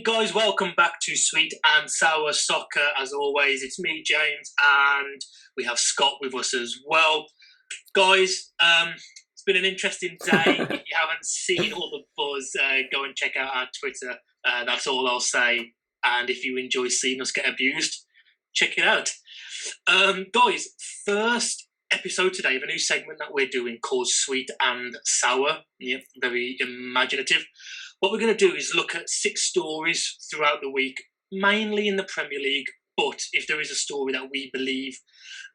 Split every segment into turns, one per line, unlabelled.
Guys, welcome back to Sweet and Sour Soccer. As always, it's me, James, and we have Scott with us as well. Guys, it's been an interesting day. If you haven't seen all the buzz, go and check out our Twitter. That's all I'll say. And if you enjoy seeing us get abused, check it out. Guys, first episode today of a new segment that we're doing called Sweet and Sour. Yep, very imaginative. What we're going to do is look at 6 stories throughout the week, mainly in the Premier League, but if there is a story that we believe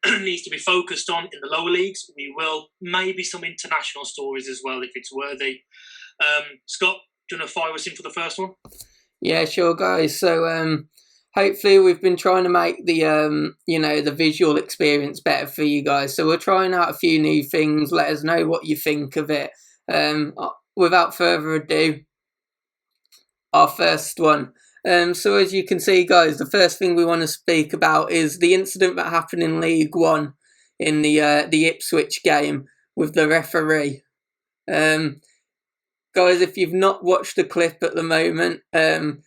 needs to be focused on in the lower leagues, we will. Maybe some international stories as well, if it's worthy. Scott, do you want to fire us in for the first one?
Yeah, sure, guys. So hopefully we've been trying to make the, the visual experience better for you guys. So we're trying out a few new things. Let us know what you think of it. Without further ado, our first one. So as you can see, guys, the first thing we want to speak about is the incident that happened in League One in the Ipswich game with the referee. Guys, if you've not watched the clip at the moment, go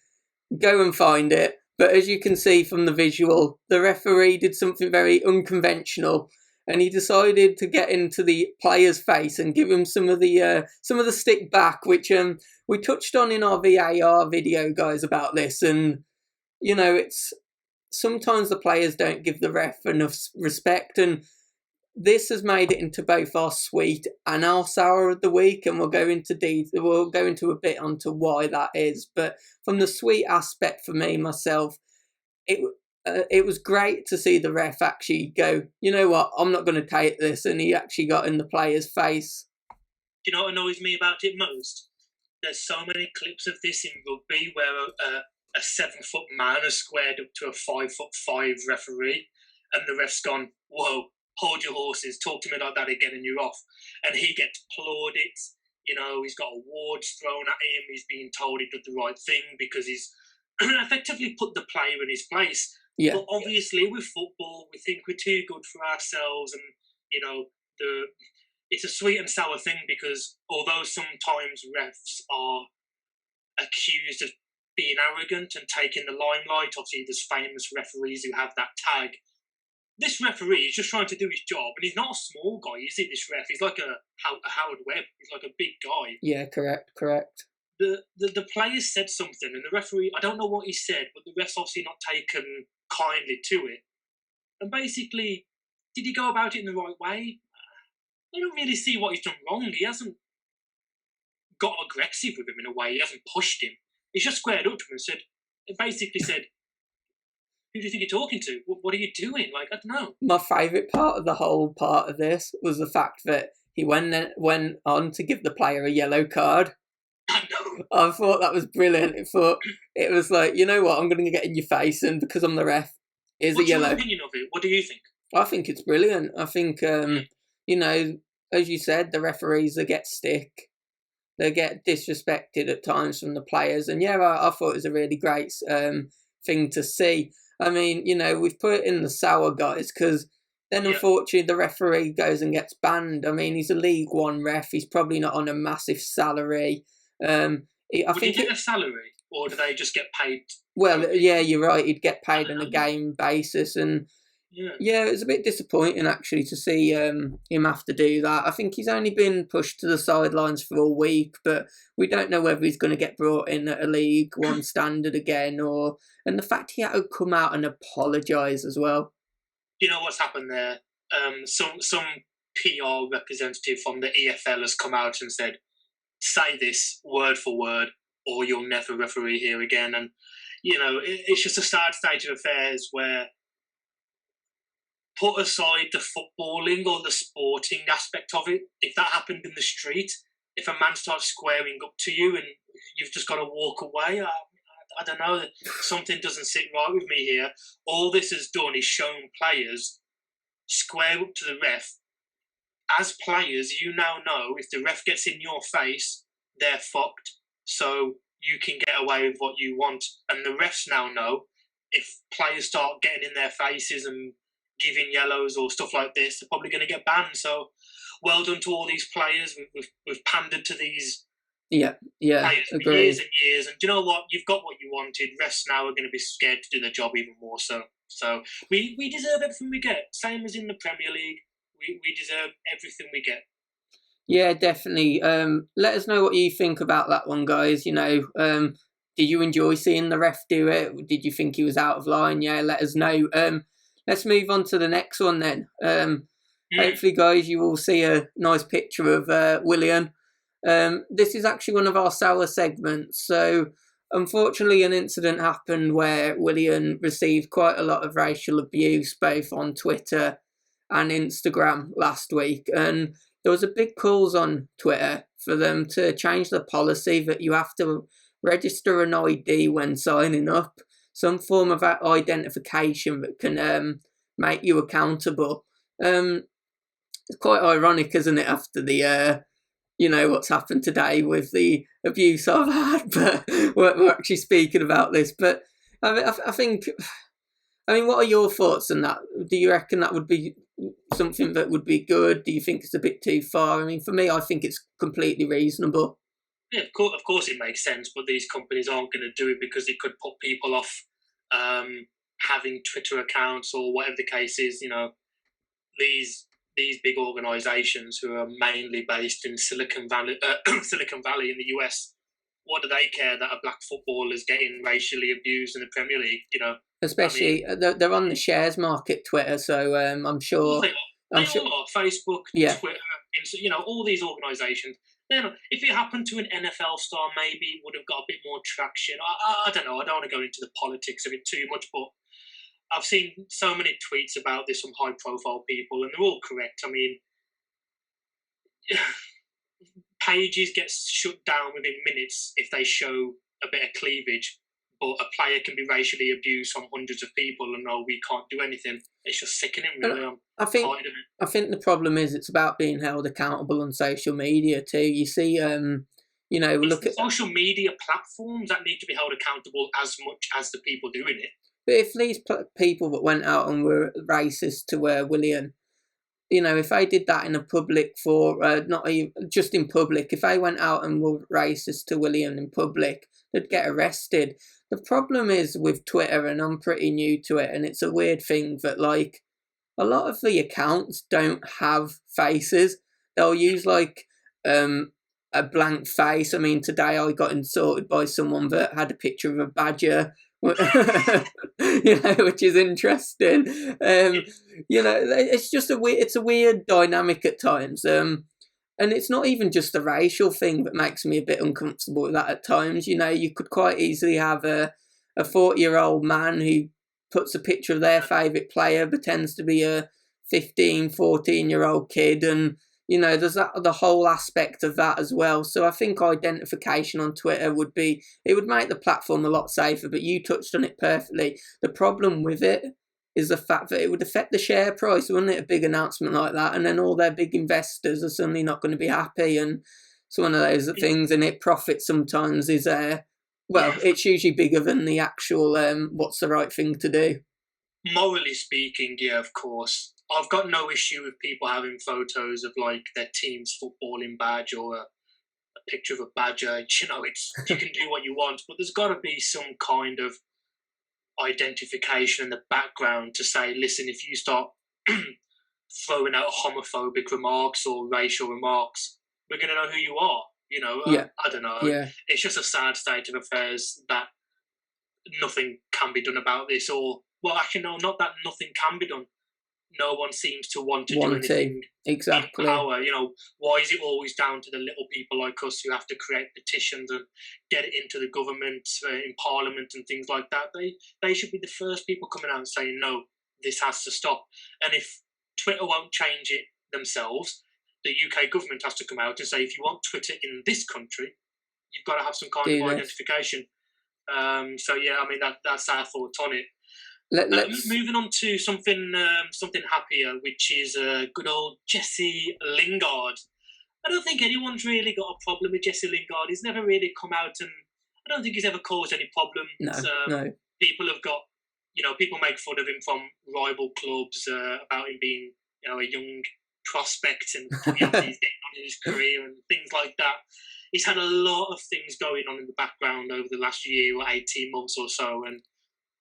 and find it. But as you can see from the visual, the referee did something very unconventional, and he decided to get into the player's face and give him some of the stick back, which we touched on in our VAR video, guys, about this. And it's sometimes the players don't give the ref enough respect, and this has made it into both our sweet and our sour of the week, and we'll go into a bit onto why that is. But from the sweet aspect for me myself, it was great to see the ref actually go, you know what, I'm not going to take this, and he actually got in the player's face.
Do you know what annoys me about it most? There's so many clips of this in rugby where a 7-foot man has squared up to a 5'5" referee, and the ref's gone, whoa, hold your horses, talk to me like that again and you're off. And he gets plaudits, he's got awards thrown at him, he's being told he did the right thing because he's effectively put the player in his place.
Yeah.
But obviously with football, we think we're too good for ourselves, and, it's a sweet and sour thing because although sometimes refs are accused of being arrogant and taking the limelight, obviously there's famous referees who have that tag. This referee is just trying to do his job, and he's not a small guy, is he, this ref? He's like a Howard Webb. He's like a big guy.
Yeah, correct.
The players said something, and the referee, I don't know what he said, but the ref's obviously not taken kindly to it. And basically, did he go about it in the right way? I don't really see what he's done wrong. He hasn't got aggressive with him in a way. He hasn't pushed him. He's just squared up to him and basically said, who do you think you're talking to? What are you doing? Like, I don't know.
My favourite part of the whole part of this was the fact that he went on to give the player a yellow card.
I know.
I thought that was brilliant. It was like, you know what, I'm going to get in your face, and because I'm the ref, here's a yellow.
What's your opinion of it? What do you think?
I think it's brilliant. I think, as you said, the referees, they get stick. They get disrespected at times from the players. And yeah, I thought it was a really great thing to see. I mean, we've put it in the sour, guys, because then unfortunately the referee goes and gets banned. I mean, he's a League One ref. He's probably not on a massive salary.
Would he get a salary, or do they just get paid?
Well, yeah, you're right. He'd get paid on a game basis, and yeah, it was a bit disappointing actually to see him have to do that. I think he's only been pushed to the sidelines for a week, but we don't know whether he's going to get brought in at a League One standard again, and the fact he had to come out and apologise as well.
You know what's happened there? Some PR representative from the EFL has come out and said, say this word for word, or you'll never referee here again. And, it's just a sad state of affairs where, put aside the footballing or the sporting aspect of it, if that happened in the street, if a man starts squaring up to you and you've just got to walk away, I don't know, something doesn't sit right with me here. All this has done is shown players square up to the ref. As players, you now know if the ref gets in your face, they're fucked. So you can get away with what you want. And the refs now know if players start getting in their faces and giving yellows or stuff like this, they're probably going to get banned. So well done to all these players. We've pandered to these
Yeah,
players for
agree.
years and years. And do you know what? You've got what you wanted. Rest now are going to be scared to do their job even more so. So we deserve everything we get. Same as in the Premier League. We deserve everything we get.
Yeah, definitely. Let us know what you think about that one, guys. Did you enjoy seeing the ref do it? Did you think he was out of line? Yeah, let us know. Let's move on to the next one then. Hopefully, guys, you will see a nice picture of Willian. This is actually one of our sour segments. So, unfortunately, an incident happened where Willian received quite a lot of racial abuse, both on Twitter and Instagram last week. And there was a big calls on Twitter for them to change the policy that you have to register an ID when signing up, some form of identification that can make you accountable. It's quite ironic, isn't it, after the what's happened today with the abuse I've had, but we're actually speaking about this. But I think, what are your thoughts on that? Do you reckon that would be something that would be good? Do you think it's a bit too far? For me, I think it's completely reasonable.
Yeah, of course it makes sense, but these companies aren't going to do it because it could put people off having Twitter accounts or whatever the case is. These big organisations who are mainly based in Silicon Valley in the US, what do they care that a black footballer is getting racially abused in the Premier League?
Especially they're on the shares market, Twitter. So I'm sure
they all are. Facebook,
yeah.
Twitter, all these organisations. If it happened to an NFL star, maybe it would have got a bit more traction. I don't know. I don't want to go into the politics of it too much, but I've seen so many tweets about this from high-profile people, and they're all correct. Pages get shut down within minutes if they show a bit of cleavage, but a player can be racially abused from hundreds of people, and no, we can't do anything. It's just sickening, really.
I think the problem is it's about being held accountable on social media too. You see, look at
social media platforms that need to be held accountable as much as the people doing it.
But if these people that went out and were racist to Willian, if they did that in a public not even just in public, if they went out and were racist to Willian in public, they'd get arrested. The problem is with Twitter, and I'm pretty new to it, and it's a weird thing that a lot of the accounts don't have faces. They'll use a blank face. Today I got insulted by someone that had a picture of a badger. Which is interesting. It's just a weird dynamic at times. And it's not even just a racial thing that makes me a bit uncomfortable with that at times. You could quite easily have a 40-year-old man who puts a picture of their favourite player, pretends to be a 15, 14-year-old kid, and there's the whole aspect of that as well. So I think identification on Twitter would make the platform a lot safer, but you touched on it perfectly. The problem with it is the fact that it would affect the share price, wouldn't it? A big announcement like that, and then all their big investors are suddenly not going to be happy, and it's one of those things, and profit sometimes is it's usually bigger than the actual what's the right thing to do.
Morally speaking, yeah, of course. I've got no issue with people having photos of their team's footballing badge or a picture of a badger. You can do what you want, but there's got to be some kind of identification in the background to say, listen, if you start throwing out homophobic remarks or racial remarks, we're going to know who you are. I don't know.
Yeah.
It's just a sad state of affairs that nothing can be done about this. Actually, no, not that nothing can be done. No one seems to want to do anything.
Exactly.
In power. Why is it always down to the little people like us who have to create petitions and get it into the government, in Parliament and things like that? They should be the first people coming out and saying, no, this has to stop. And if Twitter won't change it themselves, the UK government has to come out and say, if you want Twitter in this country, you've got to have some kind of identification. That's our thoughts on it. Moving on to something happier, which is good old Jesse Lingard. I don't think anyone's really got a problem with Jesse Lingard. He's never really come out, and I don't think he's ever caused any problems.
No.
People have got, people make fun of him from rival clubs about him being, a young prospect and he's getting on in his career and things like that. he's had a lot of things going on in the background over the last year or 18 months or so, and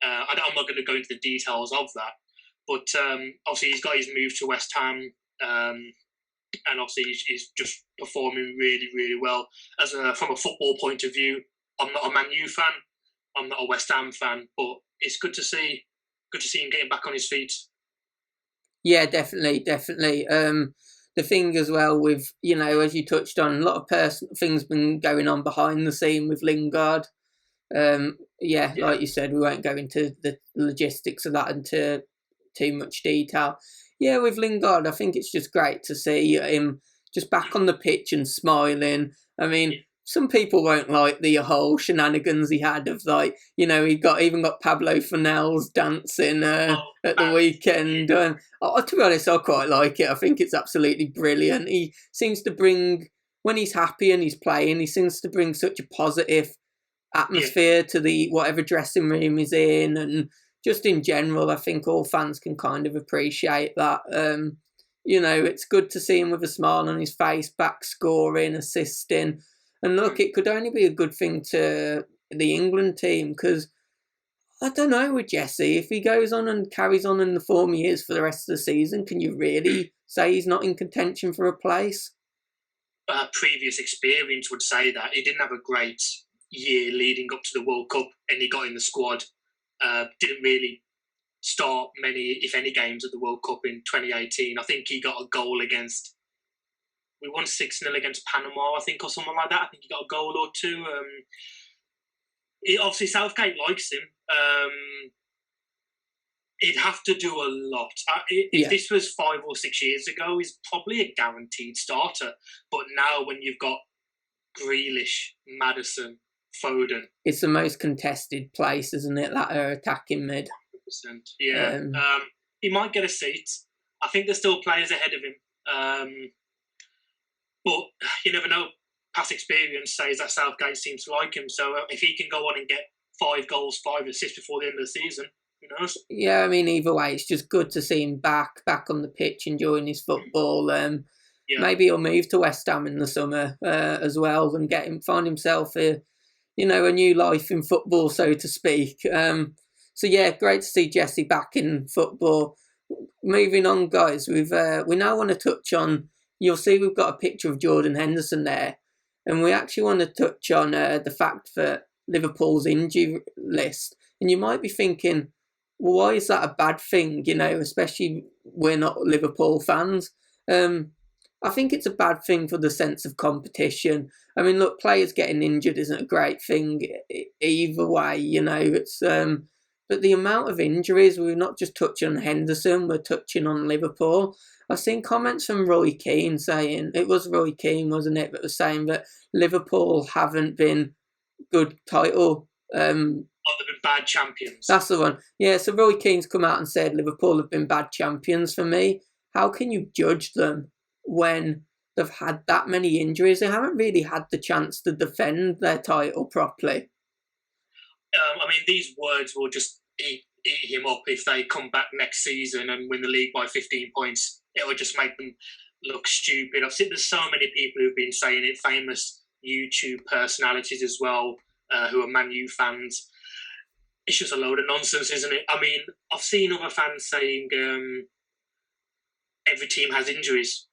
I'm not going to go into the details of that. But obviously, he's got his move to West Ham, and obviously he's just performing really, really well. From a football point of view, I'm not a Man U fan, I'm not a West Ham fan, but it's good to see him getting back on his feet.
Yeah, definitely. The thing as well with, as you touched on, a lot of personal things been going on behind the scene with Lingard. Like you said, we won't go into the logistics of that into too much detail. Yeah, with Lingard, I think it's just great to see him just back on the pitch and smiling. I mean, some people won't like the whole shenanigans he had of he even got Pablo Fennell's dancing at the weekend. And to be honest, I quite like it. I think it's absolutely brilliant. He seems to bring, when he's happy and he's playing, he seems to bring such a positive atmosphere to the whatever dressing room he's in, and just in general, I think all fans can kind of appreciate that. It's good to see him with a smile on his face, back scoring, assisting. And look, it could only be a good thing to the England team, because I don't know with Jesse, if he goes on and carries on in the form he is for the rest of the season, can you really say he's not in contention for a place?
Previous experience would say that. He didn't have a great year leading up to the World Cup, and he got in the squad. Didn't really start many, if any, games at the World Cup in 2018. I think he got a goal against... We won 6-0 against Panama, I think, or something like that. I think he got a goal or two. Obviously, Southgate likes him. He'd have to do a lot. If this was 5 or 6 years ago, he's probably a guaranteed starter. But now, when you've got Grealish, Maddison, Foden...
It's the most contested place, isn't it, that attacking mid?
100%. Yeah. He might get a seat. I think there's still players ahead of him. But you never know. Past experience says that Southgate seems to like him. So if he can go on and get 5 goals, 5 assists before the end of the season, who knows?
Yeah, I mean, either way, it's just good to see him back on the pitch, enjoying his football. Maybe he'll move to West Ham in the summer as well, and find himself a new life in football, so to speak. So yeah, great to see Jesse back in football. Moving on, guys, we now want to touch on. You'll see we've got a picture of Jordan Henderson there, and we actually want to touch on the fact that Liverpool's injury list. And you might be thinking, well, why is that a bad thing? Especially we're not Liverpool fans. I think it's a bad thing for the sense of competition. I mean, look, players getting injured isn't a great thing either way. It's but the amount of injuries, we're not just touching on Henderson, we're touching on Liverpool. I've seen comments from Roy Keane saying, it was Roy Keane, wasn't it, that was saying that Liverpool haven't been good title.
They've been bad champions.
That's the one. Yeah, so Roy Keane's come out and said Liverpool have been bad champions for me. How can you judge them when they've had that many injuries? They haven't really had the chance to defend their title properly.
I mean, these words will just eat him up if they come back next season and win the league by 15 points. It will just make them look stupid. I've seen there's so many people who've been saying it, famous YouTube personalities as well, who are Man U fans. It's just a load of nonsense, isn't it? I mean, I've seen other fans saying every team has injuries.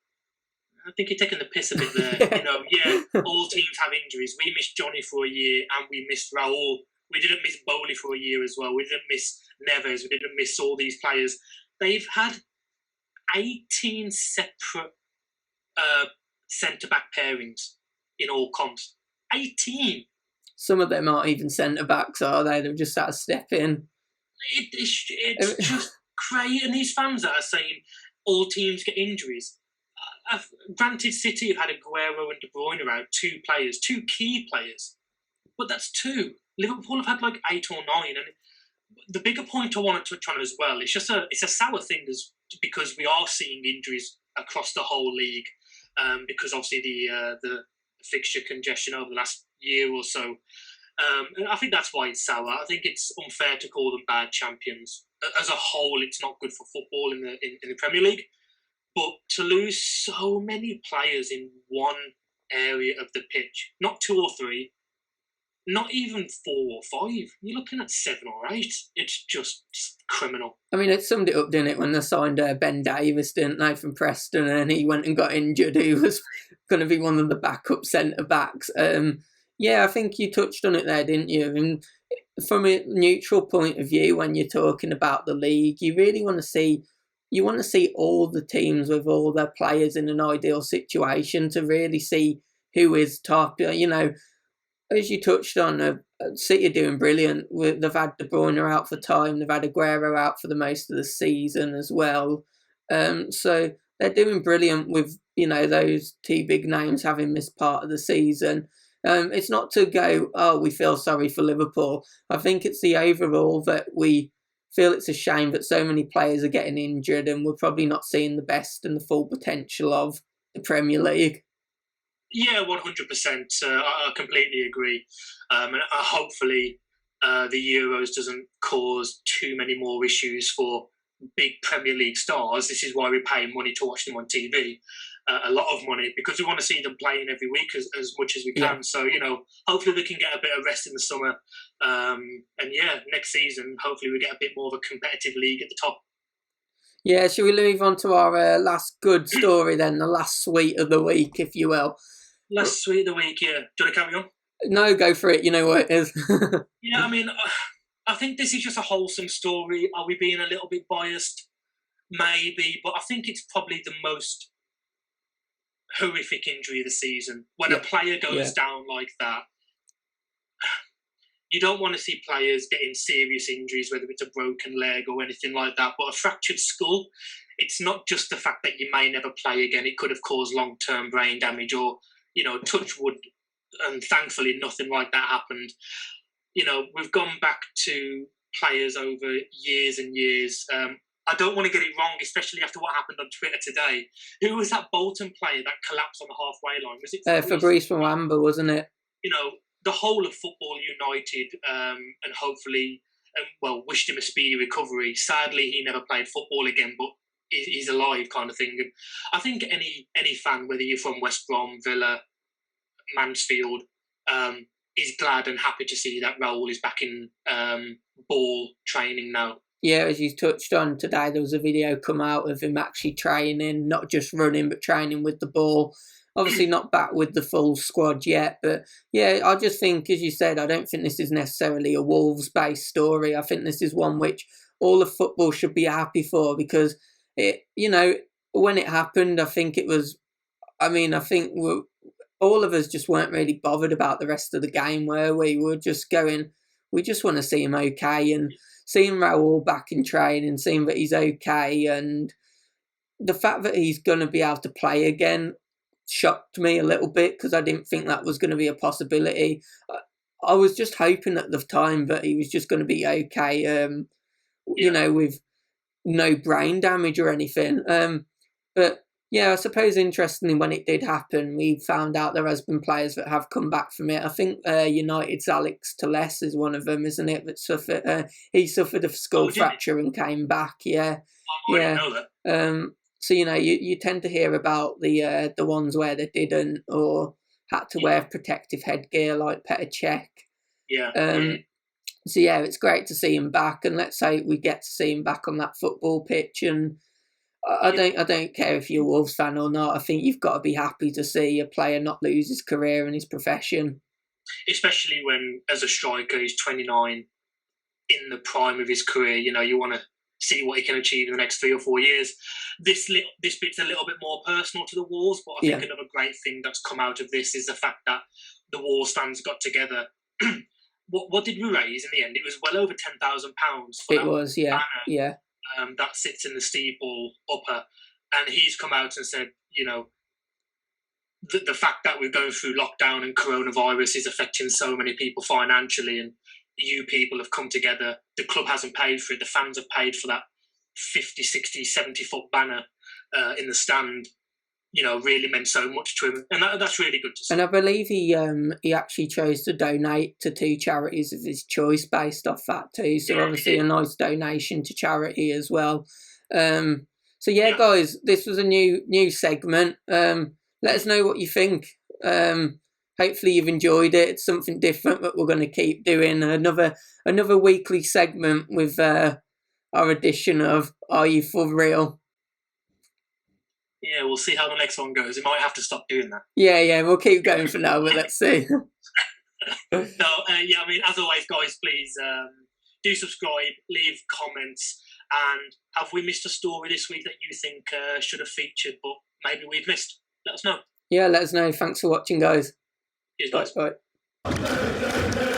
I think you're taking the piss a bit there. All teams have injuries. We missed Johnny for a year, and we missed Raul. We didn't miss Bowley for a year as well. We didn't miss Neves. We didn't miss all these players. They've had 18 separate centre-back pairings in all comps. 18!
Some of them aren't even centre-backs, are they? They've just had a step in.
It's just crazy. And these fans that are saying all teams get injuries. Granted, City have had Aguero and De Bruyne around, 2 players, 2 key players. But that's 2. Liverpool have had like 8 or 9. And the bigger point I want to touch on as well, it's a sour thing because we are seeing injuries across the whole league because obviously the fixture congestion over the last year or so. And I think that's why it's sour. I think it's unfair to call them bad champions. As a whole, it's not good for football in the Premier League. But to lose so many players in one area of the pitch. Not 2 or 3, not even 4 or 5. You're looking at 7 or 8. It's just criminal.
I mean, it summed it up, didn't it, when they signed Ben Davis, didn't they, from Preston, and he went and got injured, who was going to be one of the backup centre-backs. Yeah, I think you touched on it there, didn't you? I mean, from a neutral point of view, when you're talking about the league, you really want to see all the teams with all their players in an ideal situation to really see who is top. You know, as you touched on, City are doing brilliant. They've had De Bruyne out for time. They've had Aguero out for the most of the season as well. So they're doing brilliant with, you know, those 2 big names having missed part of the season. It's not to go, oh, we feel sorry for Liverpool. I think it's the overall that we feel it's a shame that so many players are getting injured and we're probably not seeing the best and the full potential of the Premier League.
Yeah, 100%. I completely agree. And hopefully the Euros doesn't cause too many more issues for big Premier League stars. This is why we pay money to watch them on TV, a lot of money, because we want to see them playing every week as much as we can. Yeah. So, you know, hopefully they can get a bit of rest in the summer. And yeah, next season, hopefully we get a bit more of a competitive league at the top.
Yeah, shall we move on to our last good story then, the last sweet of the week, if you will?
Last sweet of the week, yeah. Do you want to carry on?
No, go for it. You know what it is.
Yeah, I mean, I think this is just a wholesome story. Are we being a little bit biased? Maybe, but I think it's probably the most horrific injury of the season. When a player goes down like that, you don't want to see players getting serious injuries, whether it's a broken leg or anything like that. But a fractured skull, it's not just the fact that you may never play again. It could have caused long-term brain damage or, you know, touch wood, and thankfully nothing like that happened. You know, we've gone back to players over years and years. I don't want to get it wrong, especially after what happened on Twitter today. Who was that Bolton player that collapsed on the halfway line? Was it
Fabrice Muamba, wasn't it?
You know, the whole of Football United, and hopefully, wished him a speedy recovery. Sadly, he never played football again, but he's alive, kind of thing. And I think any fan, whether you're from West Brom, Villa, Mansfield, is glad and happy to see that Raul is back in ball training now.
Yeah, as you touched on today, there was a video come out of him actually training, not just running, but training with the ball. Obviously not back with the full squad yet, but yeah, I just think, as you said, I don't think this is necessarily a Wolves-based story. I think this is one which all of football should be happy for, because it, you know, when it happened, I think all of us just weren't really bothered about the rest of the game, were we? We were just going, we just want to see him okay, and seeing Raul back in training, seeing that he's okay, and the fact that he's going to be able to play again shocked me a little bit, because I didn't think that was going to be a possibility. I was just hoping at the time that he was just going to be okay, you know, with no brain damage or anything. But yeah, I suppose interestingly, when it did happen, we found out there has been players that have come back from it. I think United's Alex Telles is one of them, isn't it? That suffered. He suffered a skull fracture and came back. Yeah,
I didn't know that.
So you know, you tend to hear about the ones where they didn't or had to wear protective headgear, like Petr Cech.
Yeah.
So yeah, it's great to see him back, and let's say we get to see him back on that football pitch. And I don't care if you're a Wolves fan or not. I think you've got to be happy to see a player not lose his career and his profession. Especially
when, as a striker, he's 29, in the prime of his career. You know, you want to see what he can achieve in the next 3 or 4 years. This bit's a little bit more personal to the Wolves, but I think another great thing that's come out of this is the fact that the Wolves fans got together. What did we raise in the end? It was well over £10,000.
It was, yeah, yeah.
That sits in the steeple upper, and he's come out and said, you know, the fact that we're going through lockdown and coronavirus is affecting so many people financially, and you people have come together. The club hasn't paid for it. The fans have paid for that 50, 60, 70-foot banner in the stand. You know, really meant so much to him, and that's really good to see.
And I believe he actually chose to donate to 2 charities of his choice based off that too. So obviously a nice donation to charity as well. So yeah, guys, this was a new segment. Let us know what you think. Hopefully you've enjoyed it. It's something different that we're going to keep doing. Another weekly segment with our edition of Are You For Real?
Yeah, we'll see how the next one goes. We might have to stop doing that.
Yeah, we'll keep going for now, but let's see.
No, I mean, as always, guys, please do subscribe, leave comments, and have we missed a story this week that you think should have featured, but maybe we've missed? Let us know.
Yeah, let us know. Thanks for watching, guys.
Cheers, guys.
Bye.